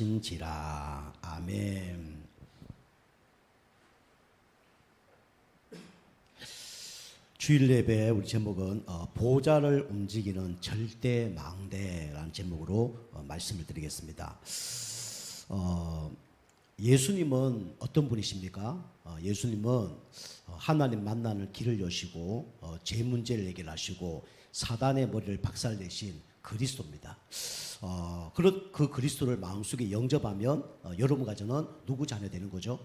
하신지라. 아멘. 주일 예배 우리 제목은 보좌를 움직이는 절대망대라는 제목으로 말씀을 드리겠습니다. 예수님은 어떤 분이십니까? 예수님은 하나님 만나는 길을 여시고 죄 문제를 해결하시고 사단의 머리를 박살내신 그리스도입니다. 그 그리스도를 마음속에 영접하면 여러분 가정은 누구 자녀 되는 거죠?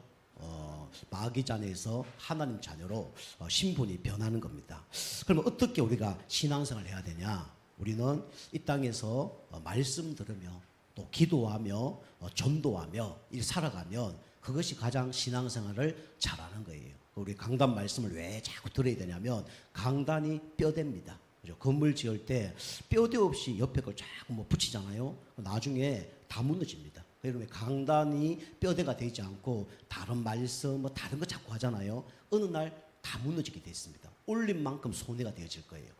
마귀 자녀에서 하나님 자녀로 신분이 변하는 겁니다. 그러면 어떻게 우리가 신앙생활을 해야 되냐? 우리는 이 땅에서 말씀 들으며 또 기도하며 전도하며 일 살아가면 그것이 가장 신앙생활을 잘하는 거예요. 우리 강단 말씀을 왜 자꾸 들어야 되냐면 강단이 뼈대입니다. 그죠? 건물 지을 때 뼈대 없이 옆에 걸 자꾸 붙이잖아요. 나중에 다 무너집니다. 그러면 강단이 뼈대가 되지 않고 다른 말씀 다른 거 자꾸 하잖아요. 어느 날 다 무너지게 돼 있습니다. 올린 만큼 손해가 되어질 거예요.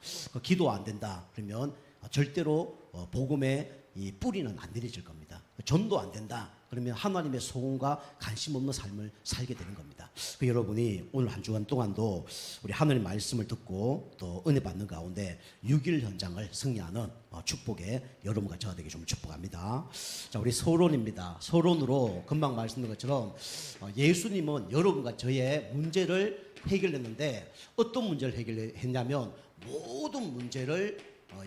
기도 안 된다 그러면 절대로 복음의 이 뿌리는 안 내려질 겁니다. 전도 안 된다 그러면 하나님의 소원과 관심 없는 삶을 살게 되는 겁니다. 여러분이 오늘 한 주간 동안도 우리 하나님 말씀을 듣고 또 은혜 받는 가운데 6일 현장을 승리하는 축복에 여러분과 저와 되게 좀 축복합니다. 자, 우리 서론입니다. 서론으로 금방 말씀드린 것처럼 예수님은 여러분과 저의 문제를 해결했는데 어떤 문제를 해결했냐면 모든 문제를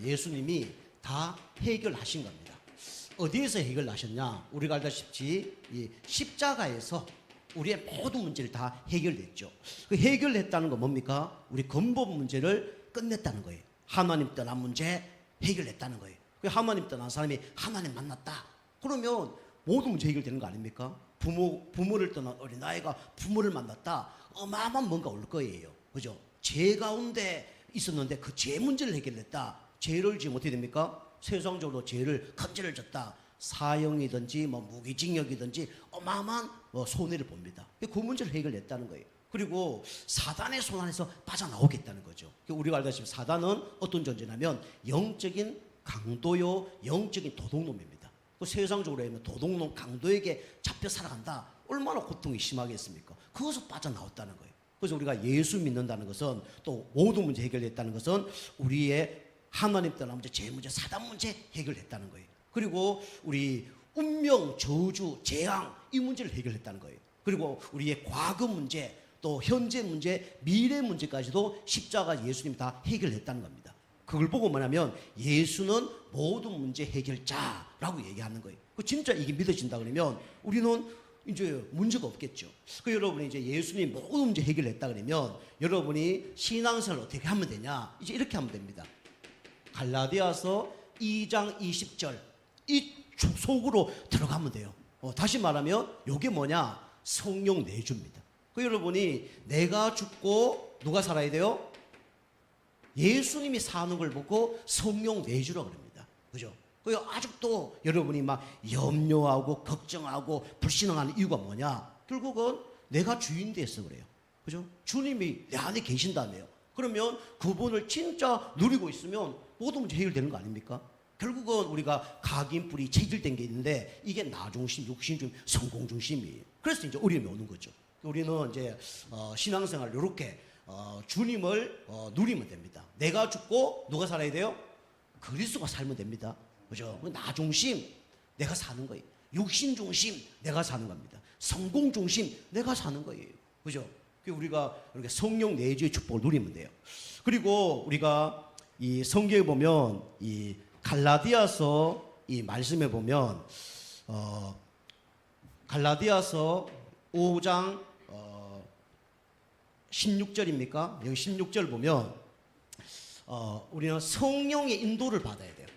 예수님이 다 해결하신 겁니다. 어디에서 해결하셨냐? 우리가 알다시피 이 십자가에서 우리의 모든 문제를 다 해결했죠. 그 해결했다는 건 뭡니까? 우리 근본 문제를 끝냈다는 거예요. 하나님 떠난 문제 해결했다는 거예요. 하나님 떠난 사람이 하나님 만났다. 그러면 모든 문제 해결되는 거 아닙니까? 부모를 떠난 어린아이가 부모를 만났다. 어마어마한 뭔가 올 거예요. 그죠? 죄 가운데 있었는데 그 죄 문제를 해결했다. 죄를 지으면 어떻게 됩니까? 세상적으로 죄를 큰죄를 졌다. 사형이든지 무기징역이든지 어마어마한 손해를 봅니다. 그 문제를 해결했다는 거예요. 그리고 사단의 손 안에서 빠져나오겠다는 거죠. 우리가 알다시피 사단은 어떤 존재냐면 영적인 강도요, 영적인 도둑놈입니다. 그 세상적으로 하면 도둑놈 강도에게 잡혀 살아간다. 얼마나 고통이 심하겠습니까? 그것을 빠져나왔다는 거예요. 그래서 우리가 예수 믿는다는 것은 또 모든 문제 해결했다는 것은 우리의 하나님 떠난 문제, 죄 문제, 사단 문제 해결했다는 거예요. 그리고 우리 운명, 저주, 재앙 이 문제를 해결했다는 거예요. 그리고 우리의 과거 문제, 또 현재 문제, 미래 문제까지도 십자가 예수님이 다 해결했다는 겁니다. 그걸 보고 뭐냐면 예수는 모든 문제 해결자라고 얘기하는 거예요. 진짜 이게 믿어진다 그러면 우리는 이제 문제가 없겠죠. 여러분이 이제 예수님이 모든 문제 해결했다 그러면 여러분이 신앙생활을 어떻게 하면 되냐? 이제 이렇게 하면 됩니다. 갈라디아서 2장 20절 이 속으로 들어가면 돼요. 다시 말하면 이게 뭐냐? 성령 내주입니다. 여러분이 내가 죽고 누가 살아야 돼요? 예수님이 사는 걸 보고 성령 내주라고 그럽니다. 그죠? 아직도 여러분이 막 염려하고 걱정하고 불신앙하는 이유가 뭐냐? 결국은 내가 주인 돼서 그래요. 그죠? 주님이 내 안에 계신다며요. 그러면 그분을 진짜 누리고 있으면 모든 문제 해결되는 거 아닙니까? 결국은 우리가 각인뿌리 체질된 게 있는데 이게 나중심, 육신중, 성공중심이에요. 그래서 이제 어려움이 오는 거죠. 우리는 이제 신앙생활 이렇게 주님을 누리면 됩니다. 내가 죽고 누가 살아야 돼요? 그리스도가 살면 됩니다. 그죠? 나중심 내가 사는 거예요. 육신중심 내가 사는 겁니다. 성공중심 내가 사는 거예요. 그죠? 우리가 이렇게 성령 내주의 축복을 누리면 돼요. 그리고 우리가 이 성경에 보면 이 갈라디아서 이 말씀에 보면 갈라디아서 5장 16절입니까? 여기 16절 보면 우리는 성령의 인도를 받아야 돼요.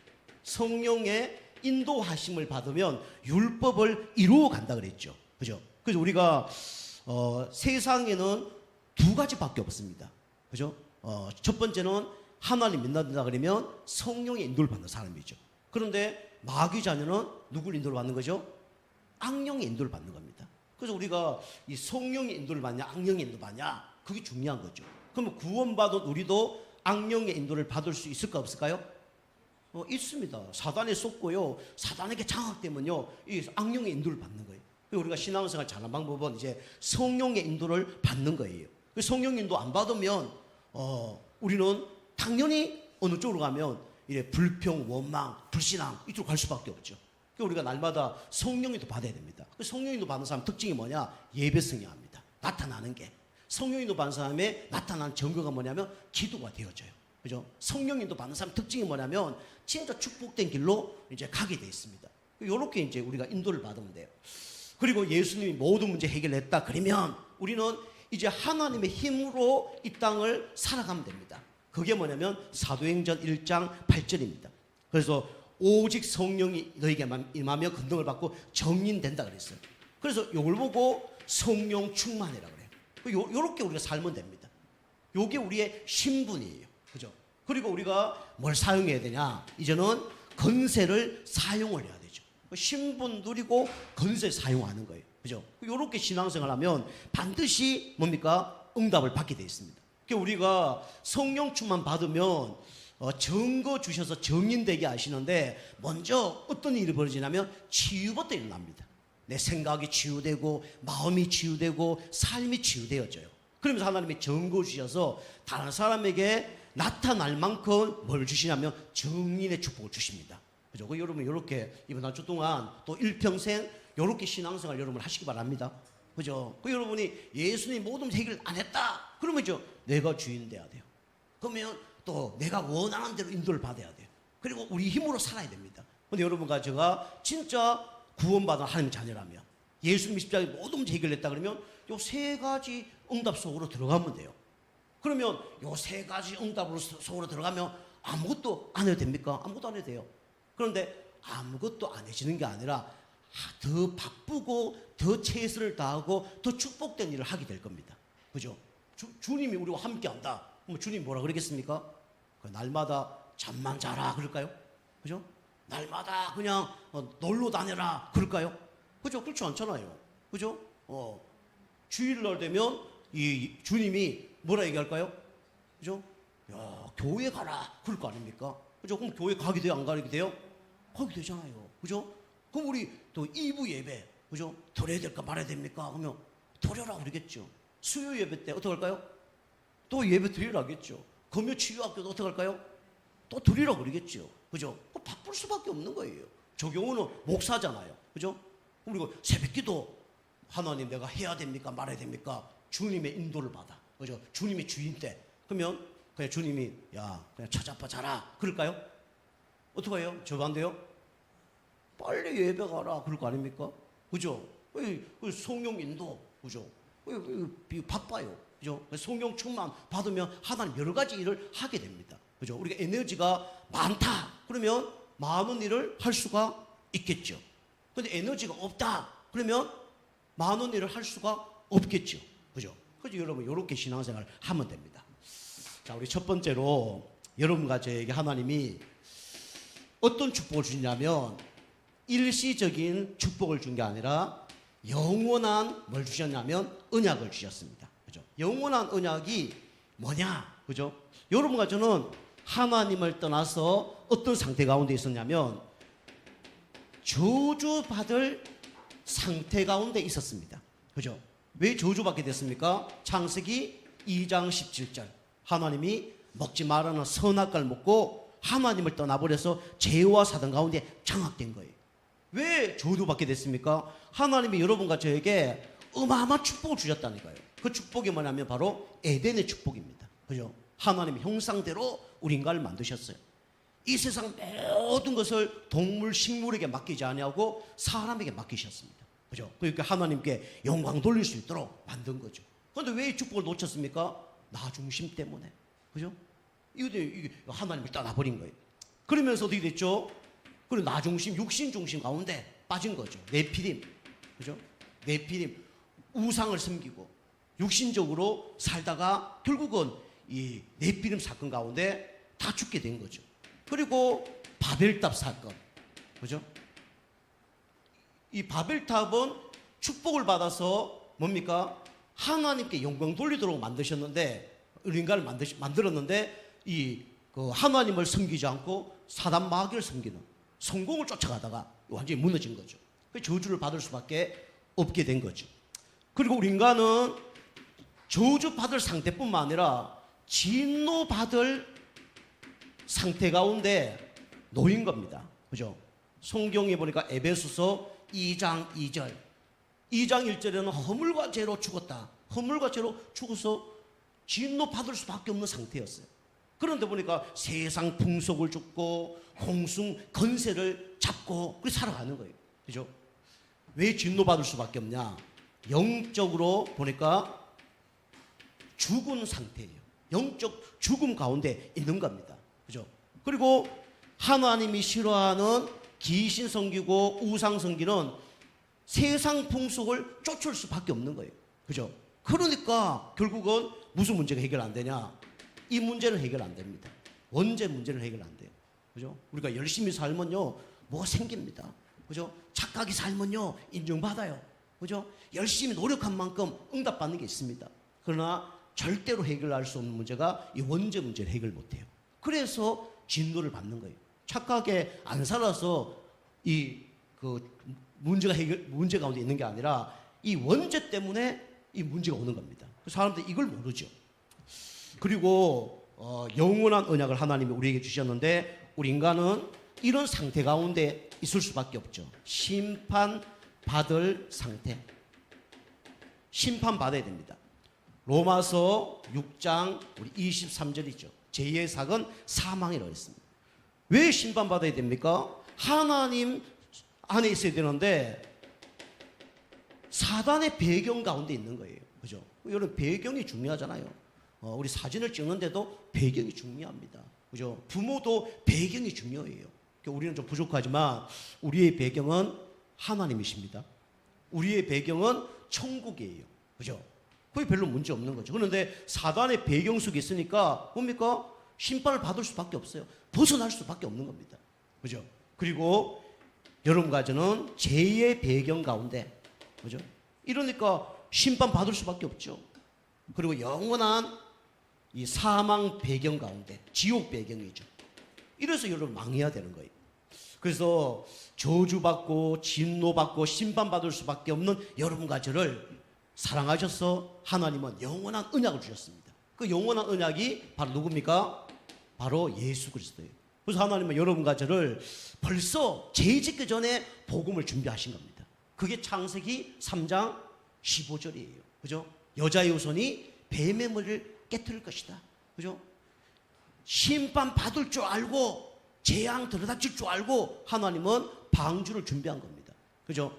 성령의 인도하심을 받으면 율법을 이루어 간다 그랬죠. 그죠? 그래서 우리가 세상에는 두 가지밖에 없습니다. 그죠? 첫 번째는 하나님 믿는다 그러면 성령의 인도를 받는 사람이죠. 그런데 마귀 자녀는 누굴 인도를 받는 거죠? 악령의 인도를 받는 겁니다. 그래서 우리가 이 성령의 인도를 받냐 악령의 인도를 받냐 그게 중요한 거죠. 그러면 구원받은 우리도 악령의 인도를 받을 수 있을까 없을까요? 있습니다. 사단에 속고요. 사단에게 장악되면요, 이 악령의 인도를 받는 거예요. 우리가 신앙생활 잘하는 방법은 이제 성령의 인도를 받는 거예요. 성령 인도 안 받으면 우리는 당연히 어느 쪽으로 가면 이래 불평, 원망, 불신앙 이쪽으로 갈 수밖에 없죠. 그러니까 우리가 날마다 성령 인도 받아야 됩니다. 성령 인도 받는 사람 특징이 뭐냐? 예배성이 합니다. 나타나는 게. 성령 인도 받는 사람의 나타나는 증거가 뭐냐면 기도가 되어져요. 그죠? 성령 인도 받는 사람 특징이 뭐냐면 진짜 축복된 길로 이제 가게 돼 있습니다. 이렇게 이제 우리가 인도를 받으면 돼요. 그리고 예수님이 모든 문제 해결했다 그러면 우리는 이제 하나님의 힘으로 이 땅을 살아가면 됩니다. 그게 뭐냐면 사도행전 1장 8절입니다. 그래서 오직 성령이 너에게만 임하며 권능을 받고 정인된다 그랬어요. 그래서 이걸 보고 성령 충만이라고 그래요. 요렇게 우리가 살면 됩니다. 요게 우리의 신분이에요. 그죠? 그리고 우리가 뭘 사용해야 되냐? 이제는 권세를 사용을 해야 되죠. 신분 누리고 권세 사용하는 거예요. 그죠? 요렇게 신앙생활 하면 반드시 뭡니까? 응답을 받게 되어 있습니다. 그러니까 우리가 성령 충만 받으면 증거 주셔서 정인되게 하시는데 먼저 어떤 일이 벌어지냐면 치유부터 일어납니다. 내 생각이 치유되고 마음이 치유되고 삶이 치유되어져요. 그러면서 하나님이 증거 주셔서 다른 사람에게 나타날 만큼 뭘 주시냐면 정인의 축복을 주십니다. 그죠? 여러분 이렇게 이번 한 주 동안 또 일평생 이렇게 신앙생활 여러분 하시기 바랍니다. 그죠? 여러분이 예수님 모든 해결 안 했다 그러면 내가 주인 돼야 돼요. 그러면 또 내가 원하는 대로 인도를 받아야 돼요. 그리고 우리 힘으로 살아야 됩니다. 근데 여러분과 제가 진짜 구원받은 하나님의 자녀라면 예수님 십자가에 모든 문제 해결했다 그러면 요 세 가지 응답 속으로 들어가면 돼요. 그러면 요 세 가지 응답으로 속으로 들어가면 아무것도 안 해도 됩니까? 아무것도 안 해도 돼요. 그런데 아무것도 안 해지는 게 아니라 더 바쁘고 더 최선을 다하고 더 축복된 일을 하게 될 겁니다. 그죠? 주님이 우리와 함께 한다. 그럼 주님 뭐라 그러겠습니까? 날마다 잠만 자라 그럴까요? 그죠? 날마다 그냥 놀러 다녀라 그럴까요? 그죠? 그렇지 않잖아요. 그죠? 주일날 되면 이 주님이 뭐라 얘기할까요? 그죠? 야, 교회 가라 그럴 거 아닙니까? 그죠? 그럼 교회 가게 돼요? 안 가게 돼요? 가게 되잖아요. 그죠? 그럼 우리 또 2부 예배, 그죠? 드려야 될까 말아야 됩니까? 그러면 드려라 그러겠죠. 수요 예배 때 어떻게 할까요? 또 예배 드리라 하겠죠. 금요 치유학교도 어떻게 할까요? 또 드리라 그러겠죠. 그죠? 바쁠 수밖에 없는 거예요. 저 경우는 목사잖아요. 그죠? 그리고 새벽기도 하나님 내가 해야 됩니까? 말아야 됩니까? 주님의 인도를 받아. 그죠? 주님의 주인 때. 그러면 그냥 주님이 야 그냥 찾아봐 자라 그럴까요? 어떻게 해요? 저반대요? 빨리 예배 가라 그럴 거 아닙니까? 그죠? 성령 인도 그죠? 바빠요. 그죠? 성령 충만 받으면 하나님 여러 가지 일을 하게 됩니다. 그죠? 우리가 에너지가 많다 그러면 많은 일을 할 수가 있겠죠. 근데 에너지가 없다 그러면 많은 일을 할 수가 없겠죠. 그죠? 그래서 여러분 이렇게 신앙생활을 하면 됩니다. 자, 우리 첫 번째로 여러분과 저에게 하나님이 어떤 축복을 주냐면 일시적인 축복을 준 게 아니라 영원한 뭘 주셨냐면 언약을 주셨습니다. 그죠? 영원한 언약이 뭐냐? 그죠? 여러분과 저는 하나님을 떠나서 어떤 상태 가운데 있었냐면 저주받을 상태 가운데 있었습니다. 그죠? 왜 저주받게 됐습니까? 창세기 2장 17절 하나님이 먹지 말라는 선악과를 먹고 하나님을 떠나버려서 죄와 사단 가운데 장악된 거예요. 왜 저주받게 됐습니까? 하나님이 여러분과 저에게 어마어마한 축복을 주셨다니까요. 그 축복이 뭐냐면 바로 에덴의 축복입니다. 그죠? 하나님의 형상대로 우리 인간을 만드셨어요. 이 세상 모든 것을 동물, 식물에게 맡기지 아니하고 사람에게 맡기셨습니다. 그죠? 그러니까 하나님께 영광 돌릴 수 있도록 만든 거죠. 그런데 왜 이 축복을 놓쳤습니까? 나 중심 때문에. 그죠? 이게 하나님을 떠나버린 거예요. 그러면서 어떻게 됐죠? 그리고 나 중심, 육신 중심 가운데 빠진 거죠. 네피림. 그죠? 네피림. 우상을 섬기고 육신적으로 살다가 결국은 이 네피림 사건 가운데 다 죽게 된 거죠. 그리고 바벨탑 사건. 그죠? 이 바벨탑은 축복을 받아서 뭡니까? 하나님께 영광 돌리도록 만드셨는데, 인간을 만들었는데, 그 하나님을 섬기지 않고 사단 마귀를 섬기는 성공을 쫓아가다가 완전히 무너진 거죠. 저주를 받을 수밖에 없게 된 거죠. 그리고 우리 인간은 저주받을 상태뿐만 아니라 진노받을 상태 가운데 놓인 겁니다. 그죠? 성경에 보니까 에베소서 2장 2절 2장 1절에는 허물과 죄로 죽었다. 허물과 죄로 죽어서 진노받을 수밖에 없는 상태였어요. 그런데 보니까 세상 풍속을 줍고 홍숭 건세를 잡고 그렇게 살아가는 거예요. 그죠? 왜 진노받을 수밖에 없냐? 영적으로 보니까 죽은 상태예요. 영적 죽음 가운데 있는 겁니다. 그죠? 그리고 하나님이 싫어하는 귀신 섬기고 우상 섬기는 세상 풍속을 쫓을 수밖에 없는 거예요. 그죠? 그러니까 결국은 무슨 문제가 해결 안 되냐? 이 문제는 해결 안 됩니다. 원죄 문제는 해결 안 돼요. 그죠? 우리가 열심히 살면요, 뭐가 생깁니다. 그죠? 착하게 살면요, 인정받아요. 그죠? 열심히 노력한 만큼 응답받는 게 있습니다. 그러나 절대로 해결할 수 없는 문제가 이 원죄 문제를 해결 못 해요. 그래서 진노를 받는 거예요. 착하게 안 살아서 문제 가운데 있는 게 아니라 이 원죄 때문에 이 문제가 오는 겁니다. 사람들이 이걸 모르죠. 그리고 영원한 언약을 하나님이 우리에게 주셨는데 우리 인간은 이런 상태 가운데 있을 수밖에 없죠. 심판받을 상태. 심판받아야 됩니다. 로마서 6장 우리 23절이죠. 제2의 사건 사망이라고 했습니다. 왜 심판받아야 됩니까? 하나님 안에 있어야 되는데 사단의 배경 가운데 있는 거예요. 그죠? 여러분 배경이 중요하잖아요. 우리 사진을 찍는데도 배경이 중요합니다. 그죠? 부모도 배경이 중요해요. 우리는 좀 부족하지만 우리의 배경은 하나님이십니다. 우리의 배경은 천국이에요. 그죠? 그게 별로 문제 없는 거죠. 그런데 사단의 배경 속에 있으니까 뭡니까? 심판을 받을 수밖에 없어요. 벗어날 수밖에 없는 겁니다. 그죠? 그리고 여러분까지는 죄의 배경 가운데, 그죠? 이러니까 심판 받을 수밖에 없죠. 그리고 영원한 이 사망 배경 가운데, 지옥 배경이죠. 이래서 여러분 망해야 되는 거예요. 그래서 저주받고 진노받고 심판받을 수밖에 없는 여러분과 저를 사랑하셔서 하나님은 영원한 언약을 주셨습니다. 그 영원한 언약이 바로 누굽니까? 바로 예수 그리스도예요. 그래서 하나님은 여러분과 저를 벌써 죄 짓기 전에 복음을 준비하신 겁니다. 그게 창세기 3장 15절이에요. 그죠? 여자의 후손이 뱀의 머리를 깨뜨릴 것이다. 그죠? 심판 받을 줄 알고 재앙 들어닥칠 줄 알고 하나님은 방주를 준비한 겁니다. 그죠?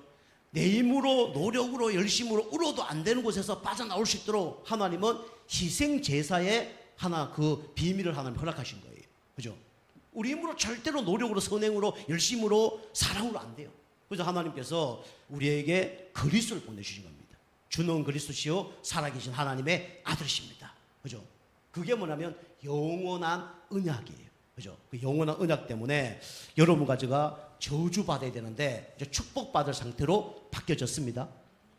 내 힘으로 노력으로 열심으로 울어도 안 되는 곳에서 빠져나올 수 있도록 하나님은 희생 제사의 하나 그 비밀을 하나님 허락하신 거예요. 그죠? 우리 힘으로 절대로 노력으로 선행으로 열심으로 사랑으로 안 돼요. 그래서 하나님께서 우리에게 그리스도를 보내주신 겁니다. 주는 그리스도시요 살아계신 하나님의 아들이십니다. 그죠? 그게 뭐냐면 영원한 언약이에요. 그죠? 그 영원한 언약 때문에 여러분과 제가 저주받아야 되는데 이제 축복받을 상태로 바뀌어졌습니다.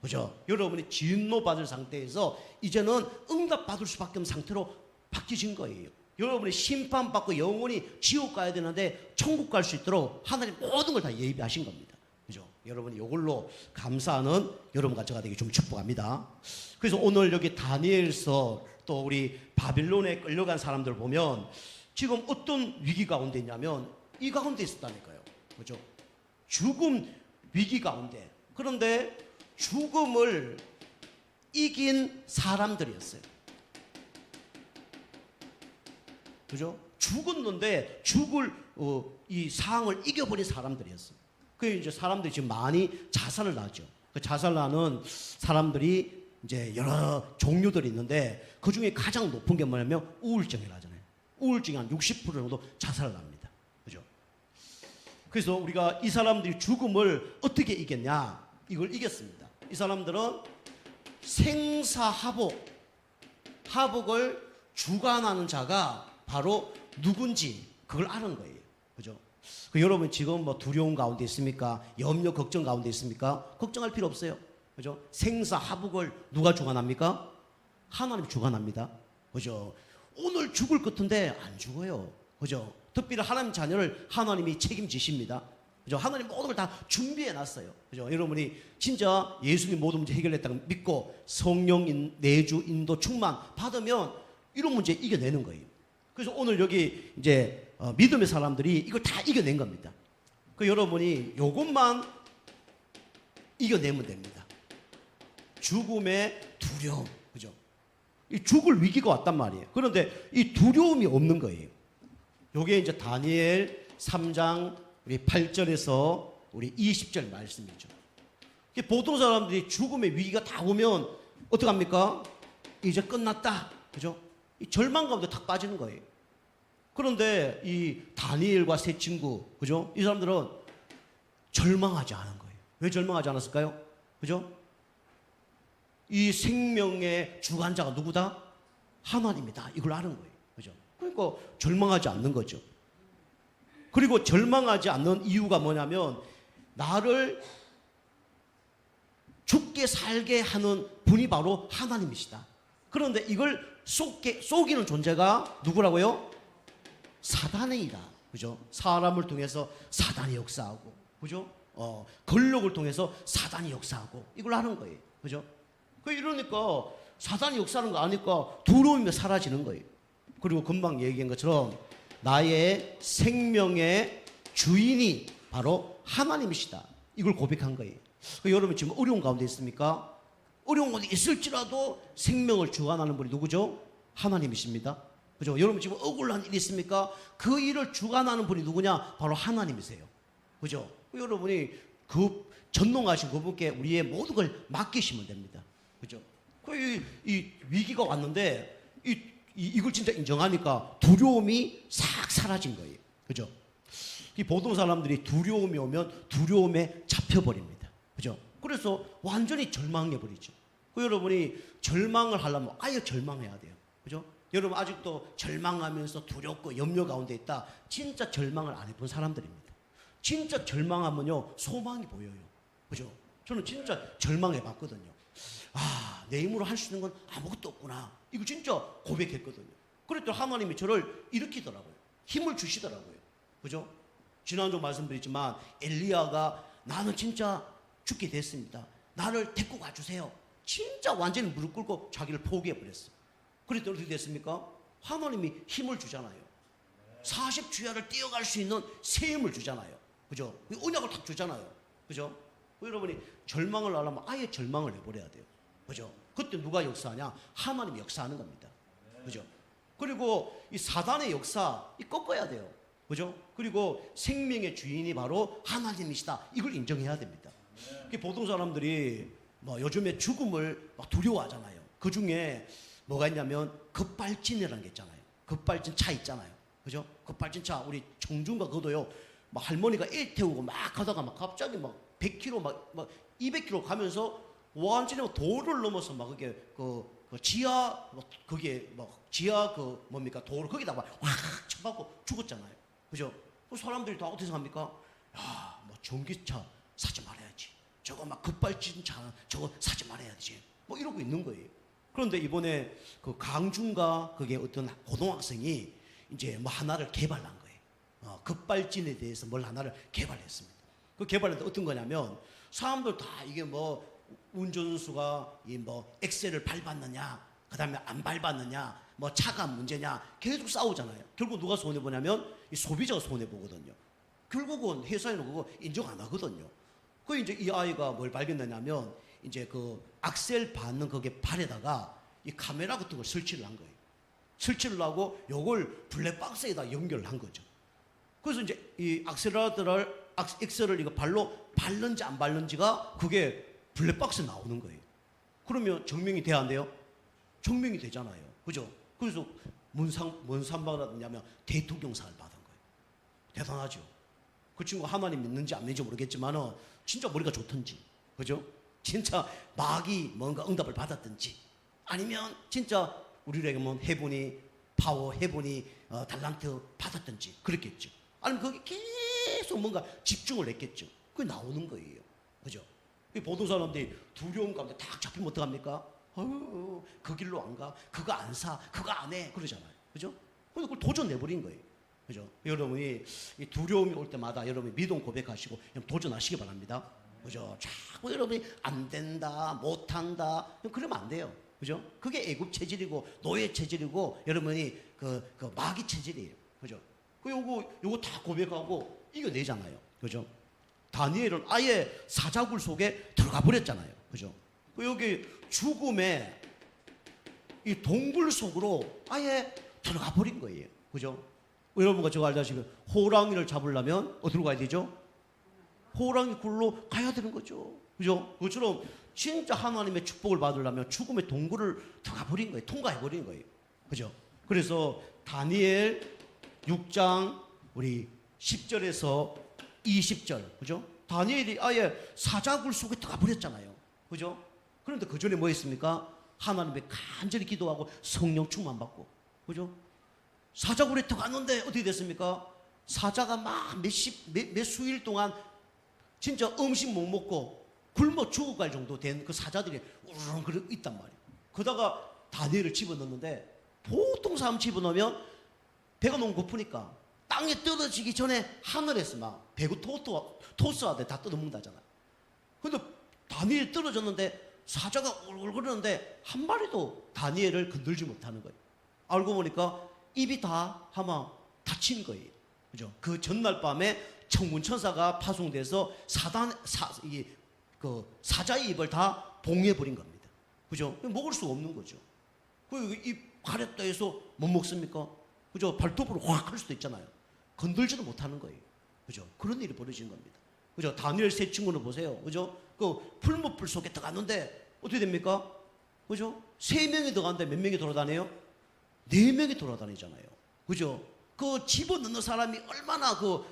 그죠? 여러분이 진노받을 상태에서 이제는 응답받을 수밖에 없는 상태로 바뀌어진 거예요. 여러분이 심판받고 영원히 지옥 가야 되는데 천국 갈 수 있도록 하나님 모든 걸 다 예비하신 겁니다. 그죠? 여러분이 이걸로 감사하는 여러분과 제가 되게 좀 축복합니다. 그래서 오늘 여기 다니엘서 또 우리 바빌론에 끌려간 사람들 보면 지금 어떤 위기 가운데 있냐면 이 가운데 있었다니까요. 그죠? 죽음 위기 가운데. 그런데 죽음을 이긴 사람들이었어요. 그죠? 죽었는데 죽을 이 상황을 이겨버린 사람들이었어요. 그 이제 사람들이 지금 많이 자살을 하죠. 그 자살하는 사람들이 이제 여러 종류들이 있는데 그 중에 가장 높은 게 뭐냐면 우울증이라잖아요. 우울증이 한 60% 정도 자살을 합니다. 그죠? 그래서 우리가 이 사람들이 죽음을 어떻게 이겼냐? 이걸 이겼습니다. 이 사람들은 생사하복, 하복을 주관하는 자가 바로 누군지 그걸 아는 거예요. 그죠? 여러분 지금 뭐 두려움 가운데 있습니까? 염려, 걱정 가운데 있습니까? 걱정할 필요 없어요. 그죠? 생사하복을 누가 주관합니까? 하나님 주관합니다. 그죠? 오늘 죽을 것 같은데 안 죽어요. 그죠? 특별히 하나님 자녀를 하나님이 책임지십니다. 그죠? 하나님 모든 걸 다 준비해 놨어요. 그죠? 여러분이 진짜 예수님 모든 문제 해결했다고 믿고 성령 내주 인도 충만 받으면 이런 문제 이겨내는 거예요. 그래서 오늘 여기 이제 믿음의 사람들이 이걸 다 이겨낸 겁니다. 그 여러분이 요것만 이겨내면 됩니다. 죽음의 두려움, 그죠? 이 죽을 위기가 왔단 말이에요. 그런데 이 두려움이 없는 거예요. 요게 이제 다니엘 3장 우리 8절에서 우리 20절 말씀이죠. 보통 사람들이 죽음의 위기가 다 오면 어떡합니까? 이제 끝났다, 그죠? 이 절망 가운데 탁 빠지는 거예요. 그런데 이 다니엘과 세 친구, 그죠? 이 사람들은 절망하지 않은 거예요. 왜 절망하지 않았을까요? 그죠? 이 생명의 주관자가 누구다? 하나님이다. 이걸 아는 거예요. 그죠? 그러니까 절망하지 않는 거죠. 그리고 절망하지 않는 이유가 뭐냐면 나를 죽게 살게 하는 분이 바로 하나님이시다. 그런데 이걸 속이는 존재가 누구라고요? 사단이다. 그죠? 사람을 통해서 사단이 역사하고, 그죠? 권력을 통해서 사단이 역사하고, 이걸 하는 거예요. 그죠? 이러니까 사단이 역사하는 거 아니까 두려움이 사라지는 거예요. 그리고 금방 얘기한 것처럼 나의 생명의 주인이 바로 하나님이시다. 이걸 고백한 거예요. 여러분 지금 어려운 가운데 있습니까? 어려운 가운데 있을지라도 생명을 주관하는 분이 누구죠? 하나님이십니다. 그죠? 여러분 지금 억울한 일이 있습니까? 그 일을 주관하는 분이 누구냐? 바로 하나님이세요. 그죠? 여러분이 그 전능하신 그분께 우리의 모든 걸 맡기시면 됩니다. 그죠? 이 위기가 왔는데 이걸 진짜 인정하니까 두려움이 싹 사라진 거예요. 그죠? 이 보통 사람들이 두려움이 오면 두려움에 잡혀버립니다. 그죠? 그래서 완전히 절망해버리죠. 여러분이 절망을 하려면 아예 절망해야 돼요. 그죠? 여러분 아직도 절망하면서 두렵고 염려 가운데 있다. 진짜 절망을 안 해본 사람들입니다. 진짜 절망하면요 소망이 보여요. 그죠? 저는 진짜 절망해봤거든요. 아, 내 힘으로 할 수 있는 건 아무것도 없구나. 이거 진짜 고백했거든요. 그랬더니 하나님이 저를 일으키더라고요. 힘을 주시더라고요. 그죠? 지난주 말씀드렸지만 엘리야가 나는 진짜 죽게 됐습니다. 나를 데리고 가주세요. 진짜 완전히 무릎 꿇고 자기를 포기해버렸어요. 그랬더니 어떻게 됐습니까? 하나님이 힘을 주잖아요. 40주야를 뛰어갈 수 있는 새 힘을 주잖아요. 그죠? 언약을 탁 주잖아요. 그죠? 여러분이 절망을 하려면 아예 절망을 해버려야 돼요. 그죠? 그때 누가 역사하냐? 하나님이 역사하는 겁니다. 그죠? 그리고 이 사단의 역사, 꺾어야 돼요. 그죠? 그리고 생명의 주인이 바로 하나님이시다. 이걸 인정해야 됩니다. 보통 사람들이 뭐 요즘에 죽음을 막 두려워하잖아요. 그 중에 뭐가 있냐면 급발진이라는 게 있잖아요. 급발진 차 있잖아요. 그죠? 급발진 차, 우리 청중과 그도요. 막 할머니가 일 태우고 막 가다가 막 갑자기 막 100km 막 200km 가면서 완전히 도를 넘어서 막 그게 그 지하 그게 막 지하 그 뭡니까 도로 거기다가 확 쳐박고 죽었잖아요. 그죠? 그 사람들이 다 어떻게 생각합니까? 야, 뭐 전기차 사지 말아야지. 저거 막 급발진 차 저거 사지 말아야지. 뭐 이러고 있는 거예요. 그런데 이번에 그 강준가 그게 어떤 고등학생이 이제 뭐 하나를 개발한 거예요. 급발진에 대해서 뭘 하나를 개발했습니다. 그 개발했는데 어떤 거냐면 사람들 다 이게 뭐 운전수가 이 뭐 엑셀을 밟았느냐, 그 다음에 안 밟았느냐, 뭐 차가 문제냐 계속 싸우잖아요. 결국 누가 손해 보냐면 이 소비자가 손해 보거든요. 결국은 회사에는 그거 인정 안 하거든요. 그 이제 이 아이가 뭘 발견했냐면 이제 그 악셀 밟는 그게 발에다가 이 카메라 같은 걸 설치를 한 거예요. 설치를 하고 요걸 블랙박스에다 연결을 한 거죠. 그래서 이제 이 엑셀을 이거 발로 밟는지 안 밟는지가 그게 블랙박스에 나오는 거예요. 그러면 증명이 돼야 안 돼요? 증명이 되잖아요. 그죠? 그래서 뭔 상 받았냐면 대통령상을 받은 거예요. 대단하죠? 그 친구 하나님 믿는지 안 믿는지 모르겠지만은 진짜 머리가 좋던지, 그죠? 진짜 마귀 뭔가 응답을 받았든지 아니면 진짜 우리에게 뭐 해보니 파워, 해보니 달란트 받았든지 그랬겠죠. 아니면 거기 계속 뭔가 집중을 했겠죠. 그게 나오는 거예요. 그죠? 보통 사람들이 두려움 가운데 딱 잡히면 어떡합니까? 그 길로 안 가, 그거 안 사, 그거 안 해 그러잖아요. 그죠? 근데 그걸 도전 내버린 거예요. 그죠? 여러분이 이 두려움이 올 때마다 여러분이 믿음 고백하시고 도전하시기 바랍니다. 그죠? 자꾸 여러분이 안 된다, 못한다, 그러면 안 돼요. 그죠? 그게 애굽 체질이고 노예 체질이고 여러분이 그 마귀 체질이에요. 그죠? 요거 다 고백하고 이겨내잖아요. 그죠? 다니엘은 아예 사자굴 속에 들어가 버렸잖아요. 그죠? 여기 죽음의 이 동굴 속으로 아예 들어가 버린 거예요. 그죠? 여러분과 제가 알다시피 호랑이를 잡으려면 어디로 가야 되죠? 호랑이 굴로 가야 되는 거죠. 그죠? 그처럼 진짜 하나님의 축복을 받으려면 죽음의 동굴을 들어가 버린 거예요. 통과해 버린 거예요. 그죠? 그래서 다니엘 6장 우리 10절에서 20절. 그죠? 다니엘이 아예 사자굴 속에 들어가 버렸잖아요. 그죠? 그런데 그 전에 뭐 했습니까? 하나님의 간절히 기도하고 성령 충만 받고. 그죠? 사자굴에 들어갔는데 어떻게 됐습니까? 사자가 막 몇 수일 동안 진짜 음식 못 먹고 굶어 죽어갈 정도 된 그 사자들이 우르르 있단 말이에요. 그러다가 다니엘을 집어넣는데 보통 사람 집어넣으면 배가 너무 고프니까 땅에 떨어지기 전에 하늘에서 막 배구 토스하되 다 뜯어먹는다잖아. 근데 다니엘이 떨어졌는데 사자가 울글거리는데 한 마리도 다니엘을 건들지 못하는 거예요. 알고 보니까 입이 다 아마 다친 거예요. 그죠? 그 전날 밤에 천군 천사가 파송돼서 사자의 입을 다 봉해 버린 겁니다. 그죠? 먹을 수가 없는 거죠. 입 가렸다 해서 못 먹습니까? 그죠? 발톱으로 확 할 수도 있잖아요. 건들지도 못하는 거예요. 그죠? 그런 일이 벌어진 겁니다. 그죠? 다니엘 세 친구는 보세요. 그죠? 그 풀무불 속에 들어갔는데 어떻게 됩니까? 그죠? 3명이 들어갔는데 몇 명이 돌아다녀요? 4명이 돌아다니잖아요. 그죠? 그 집어넣는 사람이 얼마나 그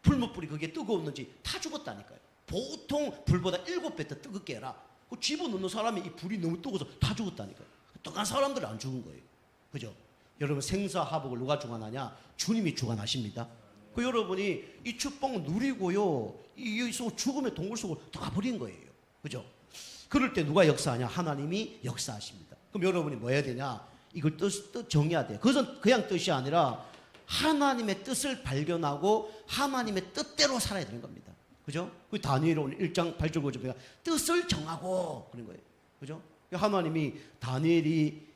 풀무불이 그게 뜨거웠는지 다 죽었다니까요. 보통 불보다 7배 더 뜨겁게 해라. 그 집어넣는 사람이 이 불이 너무 뜨거워서 다 죽었다니까요. 떠간 사람들은 안 죽은 거예요. 그죠? 여러분 생사화복을 누가 주관하냐? 주님이 주관하십니다. 그 여러분이 이 축복을 누리고요. 이 죽음의 동굴 속으로 들어가 버린 거예요. 그죠? 그럴 때 누가 역사하냐? 하나님이 역사하십니다. 그럼 여러분이 뭐 해야 되냐? 이걸 뜻 정해야 돼요. 그것은 그냥 뜻이 아니라 하나님의 뜻을 발견하고 하나님의 뜻대로 살아야 되는 겁니다. 그죠? 그 다니엘 오늘 1장 8절 9절 보니까 뜻을 정하고 그런 거예요. 그죠? 하나님이 다니엘이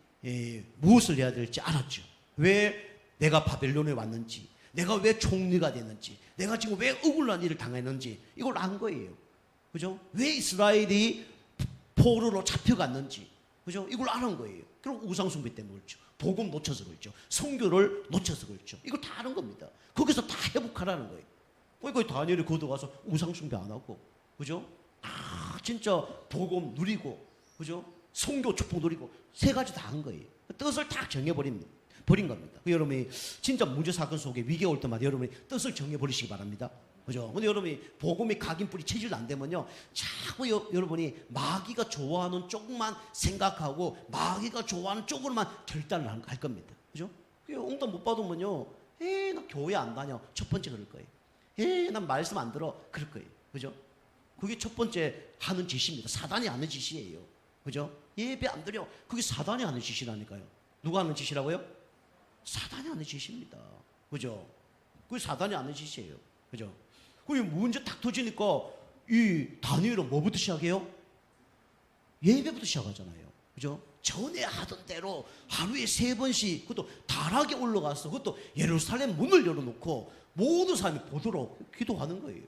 무엇을 해야 될지 알았죠. 왜 내가 바벨론에 왔는지, 내가 왜 총리가 됐는지, 내가 지금 왜 억울한 일을 당했는지 이걸 안 거예요. 그죠? 왜 이스라엘이 포로로 잡혀갔는지, 그죠? 이걸 아는 거예요. 그럼 우상숭배 때문에 그렇죠. 복음 놓쳐서 그렇죠. 선교를 놓쳐서 그렇죠. 이걸 다 아는 겁니다. 거기서 다 회복하라는 거예요. 그러니까 다니엘이 거기 가서 우상숭배 안 하고, 그죠? 진짜 복음 누리고, 그죠? 선교 축복 누리고 3가지 다 한 거예요. 뜻을 다 정해버린 겁니다. 여러분이 진짜 문제 사건 속에 위기가 올 때마다 여러분이 뜻을 정해버리시기 바랍니다. 그죠? 근데 여러분이 복음이 각인 뿌리 체질 안 되면요, 자꾸 여러분이 마귀가 좋아하는 쪽만 생각하고 마귀가 좋아하는 쪽으로만 결단을 할 겁니다. 그죠? 응답 못 받으면요, 나 교회 안 다녀. 첫 번째 그럴 거예요. 난 말씀 안 들어. 그럴 거예요. 그죠? 그게 첫 번째 하는 짓입니다. 사단이 하는 짓이에요. 그죠? 예배 안 드려. 그게 사단이 하는 짓이라니까요. 누가 하는 짓이라고요? 사단이 하는 짓입니다. 그죠? 그게 사단이 하는 짓이에요. 그죠? 그게 문제 딱 터지니까 이 다니엘은 뭐부터 시작해요? 예배부터 시작하잖아요. 그죠? 전에 하던 대로 하루에 3번씩 그것도 다락에 올라가서 그것도 예루살렘 문을 열어놓고 모든 사람이 보도록 기도하는 거예요.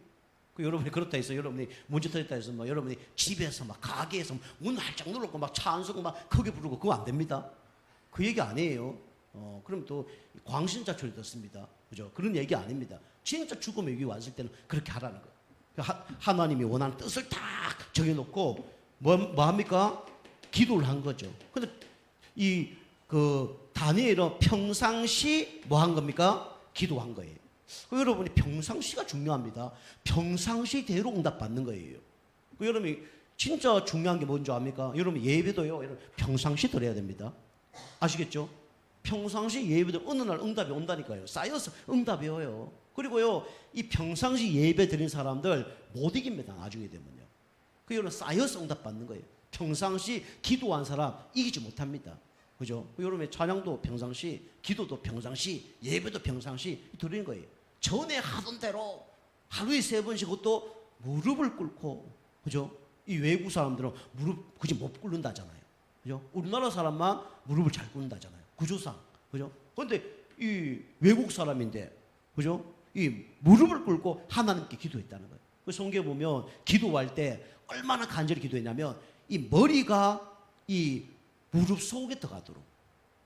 여러분이 그렇다 해서 여러분이 문제 터졌다 해서 뭐 여러분이 집에서 막 가게에서 문 활짝 눌렀고 막 차 안 서고 막 크게 부르고 그거 안 됩니다. 그 얘기 아니에요. 그럼 또 광신자초리 듣습니다. 그죠? 그런 얘기 아닙니다. 진짜 죽음의 위기 왔을 때는 그렇게 하라는 거예요. 하나님이 원하는 뜻을 딱 정해놓고 뭐 합니까? 기도를 한 거죠. 근데 다니엘은 평상시 뭐 한 겁니까? 기도한 거예요. 여러분이 평상시가 중요합니다. 평상시대로 응답받는 거예요. 여러분이 진짜 중요한 게 뭔지 압니까? 여러분 예배도요, 여러분 평상시 드려야 됩니다. 아시겠죠? 평상시 예배도 어느 날 응답이 온다니까요. 쌓여서 응답이 와요. 그리고요, 이 평상시 예배 드린 사람들 못 이깁니다. 나중에 되면요. 여러분 쌓여서 응답받는 거예요. 평상시 기도한 사람 이기지 못합니다. 그죠? 여러분의 찬양도 평상시, 기도도 평상시, 예배도 평상시 드리는 거예요. 전에 하던 대로 하루에 3번씩 그것도 무릎을 꿇고, 그죠? 이 외국 사람들은 무릎 그지 못 꿇는다잖아요. 그죠? 우리나라 사람만 무릎을 잘 꿇는다잖아요. 구조상. 그죠? 그런데 이 외국 사람인데, 그죠? 이 무릎을 꿇고 하나님께 기도했다는 거예요. 그 성경에 보면 기도할 때 얼마나 간절히 기도했냐면 이 머리가 이 무릎 속에 들어가도록,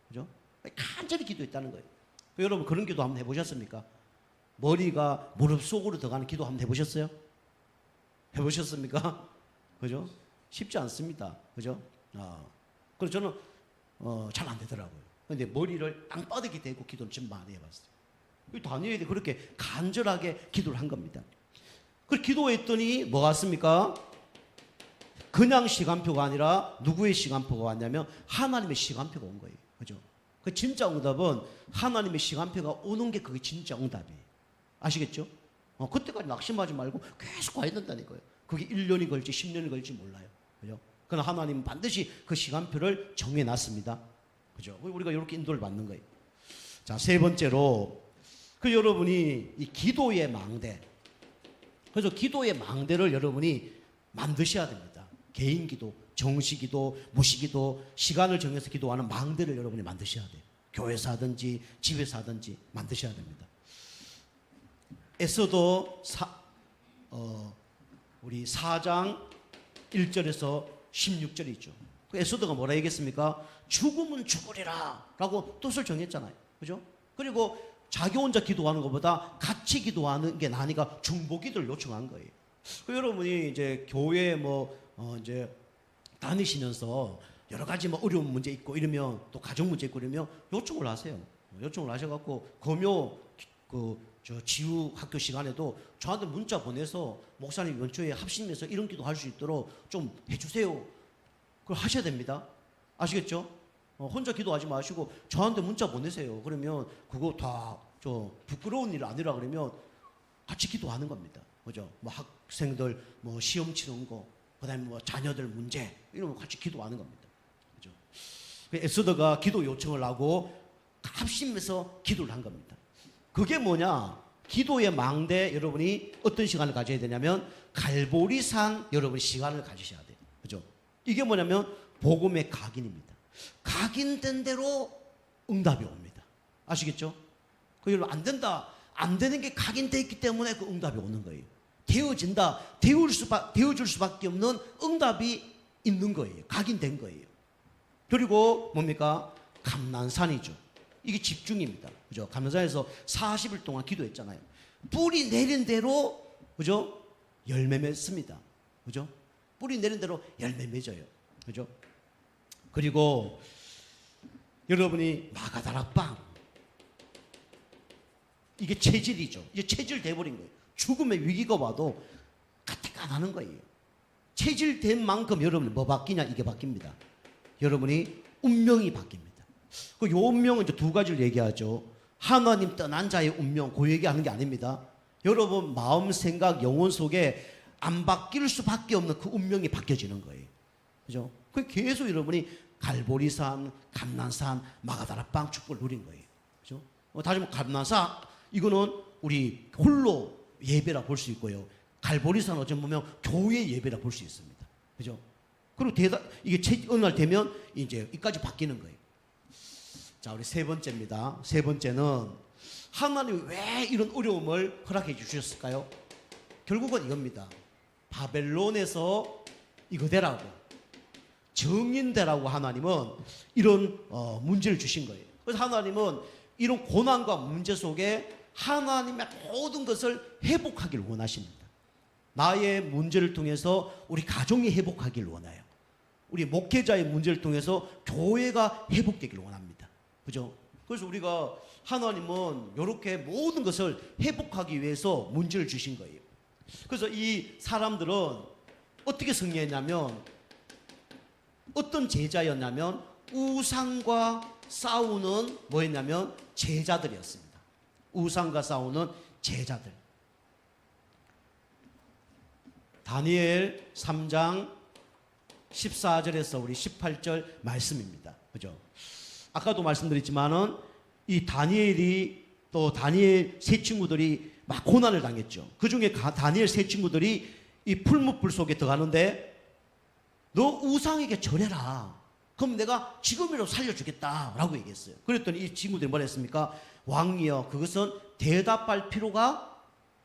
그죠? 간절히 기도했다는 거예요. 여러분 그런 기도 한번 해보셨습니까? 머리가 무릎 속으로 들어가는 기도 한번 해보셨어요? 해보셨습니까? 그죠? 쉽지 않습니다. 그죠? 그래서 저는 잘 안 되더라고요. 근데 머리를 땅바닥에 대고 기도는 좀 많이 해봤어요. 다니엘이 그렇게 간절하게 기도를 한 겁니다. 그 기도했더니 뭐 같습니까? 그냥 시간표가 아니라 누구의 시간표가 왔냐면 하나님의 시간표가 온 거예요. 그죠? 그 진짜 응답은 하나님의 시간표가 오는 게 그게 진짜 응답이에요. 아시겠죠? 그때까지 낙심하지 말고 계속 가야 된다니까요. 그게 1년이 걸지 10년이 걸지 몰라요. 그죠? 그러나 하나님은 반드시 그 시간표를 정해놨습니다. 그죠? 우리가 이렇게 인도를 받는 거예요. 자, 3번째로 여러분이 이 기도의 망대. 그래서 기도의 망대를 여러분이 만드셔야 됩니다. 개인 기도, 정시 기도, 무시 기도, 시간을 정해서 기도하는 망대를 여러분이 만드셔야 돼요. 교회에서 하든지 집에서 하든지 만드셔야 됩니다. 에스더 우리 4장 1절에서 16절이 있죠. 그 에스더가 뭐라 얘기했습니까? 죽으면 죽으리라 라고 뜻을 정했잖아요. 그죠? 그리고 자기 혼자 기도하는 것보다 같이 기도하는 게 나니까 중보기도를 요청한 거예요. 여러분이 이제 교회 이제 다니시면서 여러 가지 어려운 문제 있고 이러면 또 가정 문제 있고 이러면 요청을 하세요. 요청을 하셔갖고 금요 지우 학교 시간에도 저한테 문자 보내서 목사님 연초에 합심해서 이런 기도 할 수 있도록 좀 해주세요. 그걸 하셔야 됩니다. 아시겠죠? 혼자 기도하지 마시고 저한테 문자 보내세요. 그러면 그거 다 부끄러운 일 아니라 그러면 같이 기도하는 겁니다. 그죠? 학생들 시험 치는 거, 그다음에 자녀들 문제 이런 거 같이 기도하는 겁니다. 그죠? 에스더가 기도 요청을 하고 합심해서 기도를 한 겁니다. 그게 뭐냐? 기도의 망대 여러분이 어떤 시간을 가져야 되냐면 갈보리산 여러분 시간을 가지셔야 돼요. 그죠? 이게 뭐냐면 복음의 각인입니다. 각인된 대로 응답이 옵니다. 아시겠죠? 여러분 안 된다. 안 되는 게 각인되어 있기 때문에 그 응답이 오는 거예요. 되어진다. 되어줄 수밖에 없는 응답이 있는 거예요. 각인된 거예요. 그리고 뭡니까? 감난산이죠. 이게 집중입니다. 그죠? 감난산에서 40일 동안 기도했잖아요. 뿌리 내린 대로, 그죠? 열매 맺습니다. 그죠? 뿌리 내린 대로 열매 맺어요. 그죠? 그리고 여러분이 마가다락방, 이게 체질이죠. 이제 체질 돼버린 거예요. 죽음의 위기가 와도 가택 안 하는 거예요. 체질된 만큼 여러분이 뭐 바뀌냐? 이게 바뀝니다. 여러분이 운명이 바뀝니다. 그 요 운명은 이제 2가지를 얘기하죠. 하나님 떠난 자의 운명, 그 얘기하는 게 아닙니다. 여러분 마음, 생각, 영혼 속에 안 바뀔 수밖에 없는 그 운명이 바뀌어지는 거예요. 그죠? 그 계속 여러분이 갈보리산, 감난산, 마가다락방 축복을 누린 거예요. 그죠? 다시 말해 감난산 이거는 우리 홀로 예배라 볼 수 있고요. 갈보리산 어쩌면 보면 교회 예배라 볼 수 있습니다. 그죠? 그리고 이게 어느 날 되면 이제 이까지 바뀌는 거예요. 자, 우리 3번째입니다. 3번째는 하나님이 왜 이런 어려움을 허락해 주셨을까요? 결국은 이겁니다. 바벨론에서 이거 되라고, 정인되라고 하나님은 이런 문제를 주신 거예요. 그래서 하나님은 이런 고난과 문제 속에 하나님의 모든 것을 회복하기를 원하십니다. 나의 문제를 통해서 우리 가정이 회복하기를 원해요. 우리 목회자의 문제를 통해서 교회가 회복되기를 원합니다. 그죠? 그래서 우리가 하나님은 이렇게 모든 것을 회복하기 위해서 문제를 주신 거예요. 그래서 이 사람들은 어떻게 승리했냐면 어떤 제자였냐면 우상과 싸우는 뭐였냐면 제자들이었습니다. 우상과 싸우는 제자들. 다니엘 3장 14절에서 우리 18절 말씀입니다. 그죠? 아까도 말씀드렸지만은 이 다니엘이 또 다니엘 세 친구들이 막 고난을 당했죠. 그 중에 다니엘 세 친구들이 이 풀무불 속에 들어가는데 너 우상에게 절해라. 그럼 내가 지금이라도 살려주겠다라고 얘기했어요. 그랬더니 이 친구들이 뭐라 했습니까? 왕이여 그것은 대답할 필요가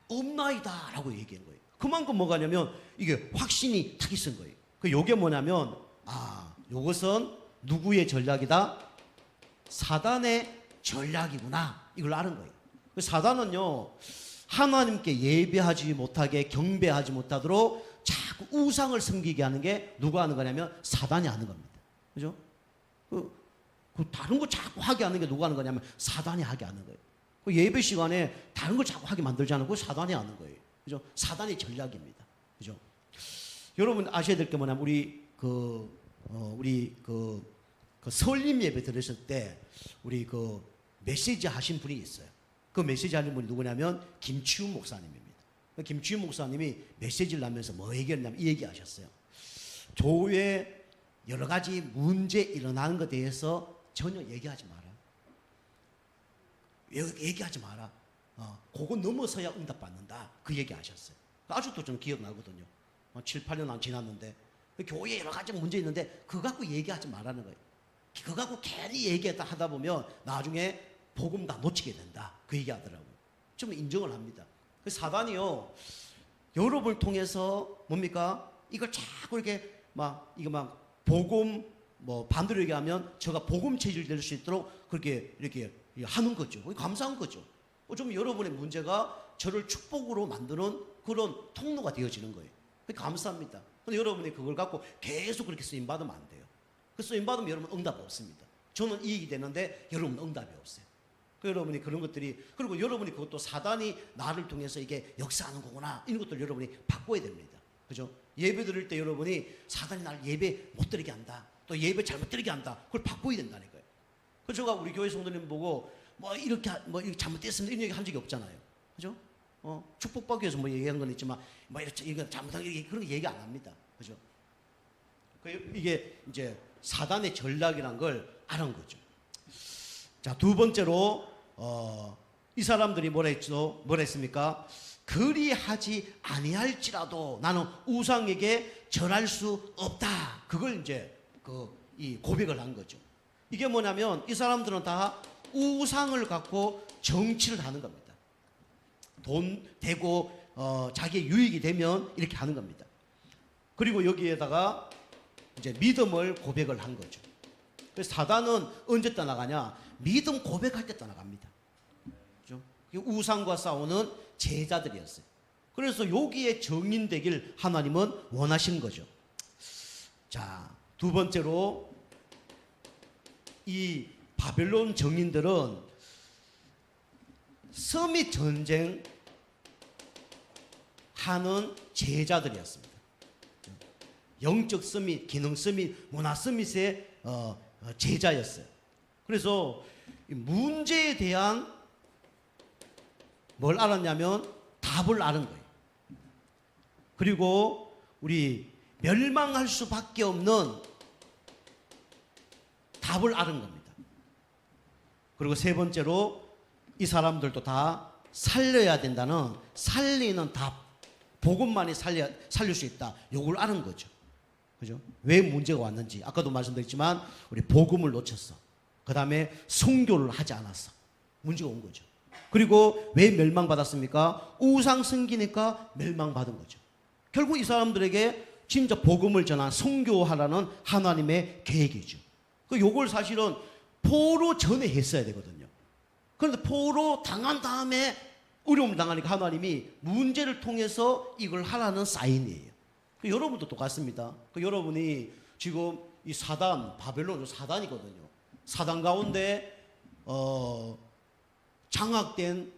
없나이다 라고 얘기한 거예요. 그만큼 뭐가냐면 이게 확신이 탁 있은 거예요. 요게 뭐냐면 요것은 누구의 전략이다? 사단의 전략이구나 이걸 아는 거예요. 사단은요 하나님께 예배하지 못하게 경배하지 못하도록 자꾸 우상을 섬기게 하는 게 누가 하는 거냐면 사단이 하는 겁니다. 그죠? 다른 거 자꾸 하게 하는 게 누가 하는 거냐면 사단이 하게 하는 거예요. 예배 시간에 다른 걸 자꾸 하게 만들지 않고 사단이 하는 거예요. 그죠? 사단의 전략입니다. 그죠? 여러분 아셔야 될 게 뭐냐면 우리 설림 예배 들으실 때 우리 메시지 하신 분이 있어요. 그 메시지 하는 분이 누구냐면 김치훈 목사님입니다. 김치훈 목사님이 메시지를 하면서 뭐 얘기했냐면 이 얘기 하셨어요. 교회 여러 가지 문제 일어나는 것에 대해서 전혀 얘기하지 마라. 얘기하지 마라. 그거 넘어서야 응답받는다. 그 얘기 하셨어요. 아직도 좀 기억나거든요. 7, 8년 안 지났는데 교회에 여러 가지 문제 있는데 그거 갖고 얘기하지 말라는 거예요. 그거 갖고 괜히 얘기했다 하다 보면 나중에 복음 다 놓치게 된다. 그 얘기 하더라고요. 좀 인정을 합니다. 사단이요 여러분을 통해서 뭡니까? 이걸 자꾸 이렇게 복음 반대로 얘기하면 제가 복음 체질 될 수 있도록 그렇게 이렇게 하는 거죠. 감사한 거죠. 좀 여러분의 문제가 저를 축복으로 만드는 그런 통로가 되어지는 거예요. 감사합니다. 근데 여러분이 그걸 갖고 계속 그렇게 쓰임 받으면 안 돼요. 그 쓰임 받으면 여러분 응답이 없습니다. 저는 이익이 되는데 여러분 응답이 없어요. 여러분이 그런 것들이 그리고 여러분이 그것도 사단이 나를 통해서 이게 역사하는 거구나 이런 것들 여러분이 바꿔야 됩니다. 그죠? 예배 드릴 때 여러분이 사단이 나를 예배 못 드리게 한다. 또 예배 잘못 드리게 한다. 그걸 바꿔야 된다니까요. 그래서 제가 우리 교회 성도님 보고 이렇게 잘못됐습니다 이런 얘기 한 적이 없잖아요. 그죠? 축복받기 위해서 얘기한 건 있지만 이거 잘못한 그런 거 얘기 안 합니다. 그죠? 이게 이제 사단의 전략이란 걸 아는 거죠. 자, 두 번째로 이 사람들이 뭐라 했습니까? 그리하지 아니할지라도 나는 우상에게 절할 수 없다. 그걸 이제 이 고백을 한 거죠. 이게 뭐냐면 이 사람들은 다 우상을 갖고 정치를 하는 겁니다. 돈 되고 자기의 유익이 되면 이렇게 하는 겁니다. 그리고 여기에다가 이제 믿음을 고백을 한 거죠. 그래서 사단은 언제 떠나가냐? 믿음 고백할 때 떠나갑니다. 그죠? 우상과 싸우는 제자들이었어요. 그래서 여기에 정인되길 하나님은 원하신 거죠. 자, 두 번째로 이 바벨론 정인들은 서밋 전쟁 하는 제자들이었습니다. 영적 서밋, 기능 서밋, 문화 서밋의 제자였어요. 그래서 문제에 대한 뭘 알았냐면 답을 아는 거예요. 그리고 우리 멸망할 수밖에 없는 답을 아는 겁니다. 그리고 세 번째로 이 사람들도 다 살려야 된다는 살리는 답, 복음만이 살릴 수 있다. 요걸 아는 거죠. 그죠? 왜 문제가 왔는지 아까도 말씀드렸지만 우리 복음을 놓쳤어. 그 다음에 선교를 하지 않았어. 문제가 온 거죠. 그리고 왜 멸망받았습니까? 우상 섬기니까 멸망받은 거죠. 결국 이 사람들에게 진짜 복음을 전한 선교하라는 하나님의 계획이죠. 요걸 사실은 포로 전에 했어야 되거든요. 그런데 포로 당한 다음에 어려움을 당하니까 하나님이 문제를 통해서 이걸 하라는 사인이에요. 여러분도 똑같습니다. 여러분이 지금 이 사단, 바벨론 사단이거든요. 사단 가운데 장악된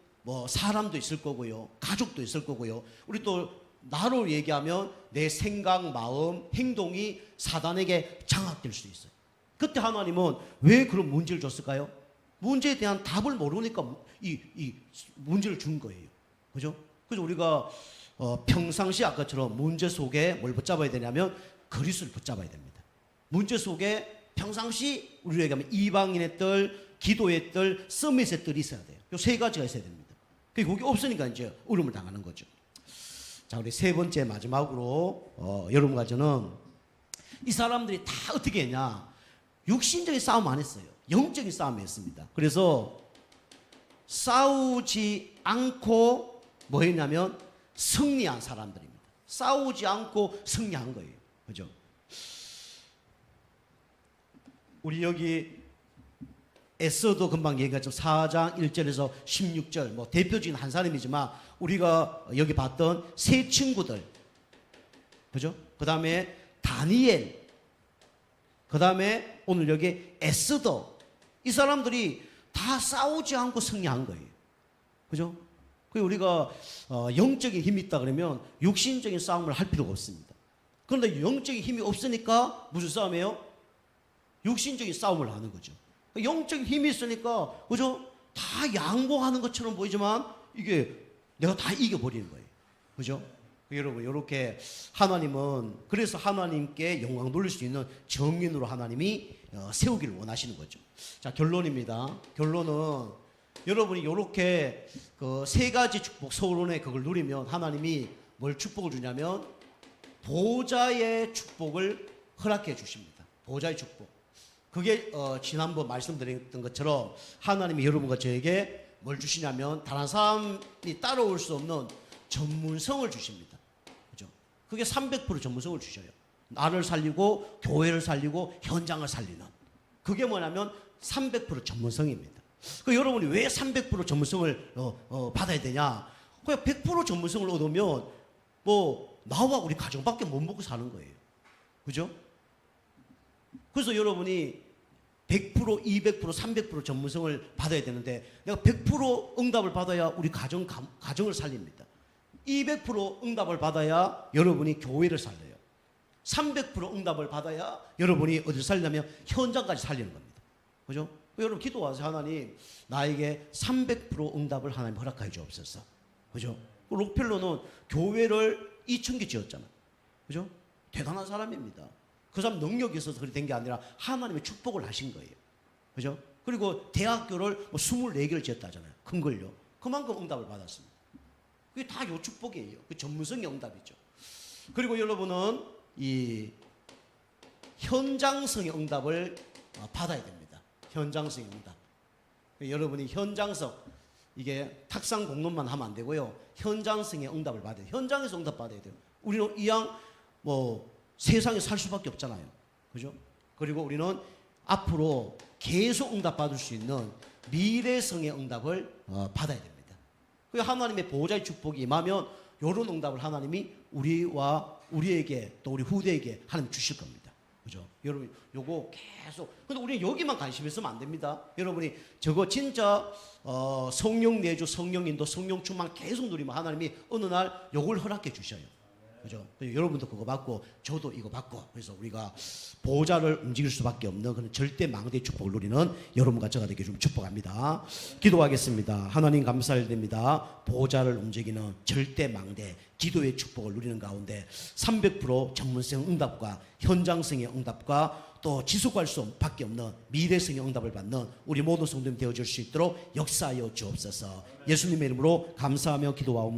사람도 있을 거고요. 가족도 있을 거고요. 우리 또 나로 얘기하면 내 생각, 마음, 행동이 사단에게 장악될 수 있어요. 그때 하나님은 왜 그런 문제를 줬을까요? 문제에 대한 답을 모르니까 이 문제를 준 거예요. 그죠? 그래서 우리가 평상시 아까처럼 문제 속에 뭘 붙잡아야 되냐면 그리스도를 붙잡아야 됩니다. 문제 속에 평상시 우리에게 하면 이방인의 뜰, 기도의 뜰, 서밋의 뜰이 있어야 돼요. 이 세 가지가 있어야 됩니다. 그게 없으니까 이제 어려움을 당하는 거죠. 자, 우리 세 번째 마지막으로 여러분과 저는 이 사람들이 다 어떻게 했냐? 육신적인 싸움 안 했어요. 영적인 싸움을 했습니다. 그래서 싸우지 않고 뭐 했냐면 승리한 사람들입니다. 싸우지 않고 승리한 거예요. 그죠? 우리 여기 에스더 금방 얘기했죠. 4장 1절에서 16절 뭐 대표적인 한 사람이지만 우리가 여기 봤던 세 친구들, 그죠? 그 다음에 다니엘, 그 다음에 오늘 여기 에스더, 이 사람들이 다 싸우지 않고 승리한 거예요. 그죠? 그 우리가 영적인 힘이 있다 그러면 육신적인 싸움을 할 필요가 없습니다. 그런데 영적인 힘이 없으니까 무슨 싸움이에요? 육신적인 싸움을 하는 거죠. 영적인 힘이 있으니까, 그죠? 다 양보하는 것처럼 보이지만 이게 내가 다 이겨버리는 거예요. 그죠? 여러분, 이렇게 하나님은 그래서 하나님께 영광 돌릴 수 있는 정인으로 하나님이 세우기를 원하시는 거죠. 자, 결론입니다. 결론은 여러분이 이렇게 그 세 가지 축복, 서론에 그걸 누리면 하나님이 뭘 축복을 주냐면 보좌의 축복을 허락해 주십니다. 보좌의 축복. 그게 지난번 말씀드렸던 것처럼 하나님이 여러분과 저에게 뭘 주시냐면 다른 사람이 따라올 수 없는 전문성을 주십니다. 그죠? 그게 300% 전문성을 주셔요. 나를 살리고 교회를 살리고 현장을 살리는. 그게 뭐냐면 300% 전문성입니다. 그 여러분이 왜 300% 전문성을 받아야 되냐? 그냥 100% 전문성을 얻으면 뭐 나와 우리 가정밖에 못 먹고 사는 거예요. 그죠? 그래서 여러분이 100%, 200%, 300% 전문성을 받아야 되는데 내가 100% 응답을 받아야 우리 가정을 살립니다. 200% 응답을 받아야 여러분이 교회를 살려요. 300% 응답을 받아야 여러분이 어디를 살리냐면 현장까지 살리는 겁니다. 그죠? 여러분 기도하세요. 하나님, 나에게 300% 응답을 하나님 허락하여 주옵소서. 그죠? 록펠러는 교회를 2,000개 지었잖아. 그죠? 대단한 사람입니다. 그 사람 능력이 있어서 그렇게 된 게 아니라 하나님의 축복을 하신 거예요. 그죠? 그리고 대학교를 뭐 24개를 지었다잖아요. 큰 걸요. 그만큼 응답을 받았습니다. 그게 다 요 축복이에요. 그 전문성의 응답이죠. 그리고 여러분은 이 현장성의 응답을 받아야 됩니다. 현장성의 응답. 여러분이 현장성, 이게 탁상 공론만 하면 안 되고요. 현장성의 응답을 받아야 돼요. 현장에서 응답 받아야 돼요. 우리는 이왕 뭐 세상에 살 수밖에 없잖아요. 그죠? 그리고 우리는 앞으로 계속 응답 받을 수 있는 미래성의 응답을 받아야 됩니다. 그 하나님의 보호자의 축복이 임하면 이런 응답을 하나님이 우리와 우리에게 또 우리 후대에게 하나님 주실 겁니다. 그죠? 여러분, 요거 계속. 근데 우리는 여기만 관심 있으면 안 됩니다. 여러분이 저거 진짜 성령 내주, 성령 인도, 성령 충만 계속 누리면 하나님이 어느 날 요걸 허락해 주셔요. 그죠? 여러분도 그거 받고 저도 이거 받고 그래서 우리가 보호자를 움직일 수밖에 없는 그런 절대 망대의 축복을 누리는 여러분과 저가 되게 좀 축복합니다. 기도하겠습니다. 하나님 감사드립니다. 보호자를 움직이는 절대 망대 기도의 축복을 누리는 가운데 300% 전문성 응답과 현장성의 응답과 또 지속할 수밖에 없는 미래성의 응답을 받는 우리 모든 성도님 되어줄 수 있도록 역사하여 주옵소서. 예수님의 이름으로 감사하며 기도하옵나이다.